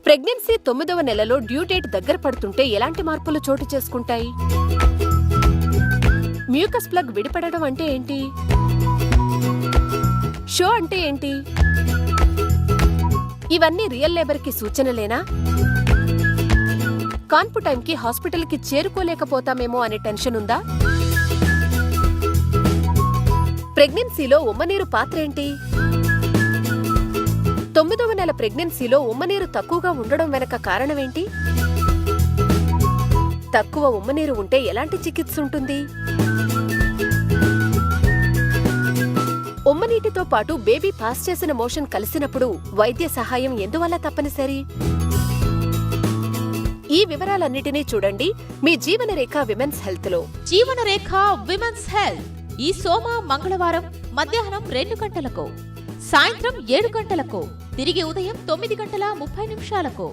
Pregnancy 9వ నెలలో due date దగ్గర పడుతుంటే ఎలాంటి మార్పులు చోటు చేసుకుంటాయి? మ్యూకస్ ప్లగ్ విడిపడడం అంటే ఏంటి? షో అంటే ఏంటి? ఇవన్నీ రియల్ లేబర్ కి సూచనలేనా? కాన్పు టైంకి హాస్పిటల్కి చేరుకోలేకపోతామేమో అనే టెన్షన్ ఉందా? ప్రెగ్నెన్సీలో ఉమ్మనీరు పాత్ర ఏంటి? 9వ నెల ప్రెగ్నెన్సీలో ఉమ్మనీరు తక్కువగా ఉండడం వెనక కారణమేంటి? తక్కువ ఉమ్మనీరు ఉంటే ఎలాంటి చికిత్స ఉంటుంది? ఉమ్మనీటితో పాటు బేబీ పాస్ చేసిన మోషన్ కలిసినప్పుడు వైద్య సహాయం ఎందువల్ల తప్పనిసరి? ఈ వివరాలన్నిటినీ చూడండి మీ జీవనరేఖ విమెన్స్ హెల్త్ లో. జీవనరేఖ విమెన్స్ హెల్త్ ఈ సోమ మంగళవారం మధ్యాహ్నం 2 గంటలకు, సాయంత్రం 7 గంటలకు, తిరిగి ఉదయం 9:30 నిమిషాలకు.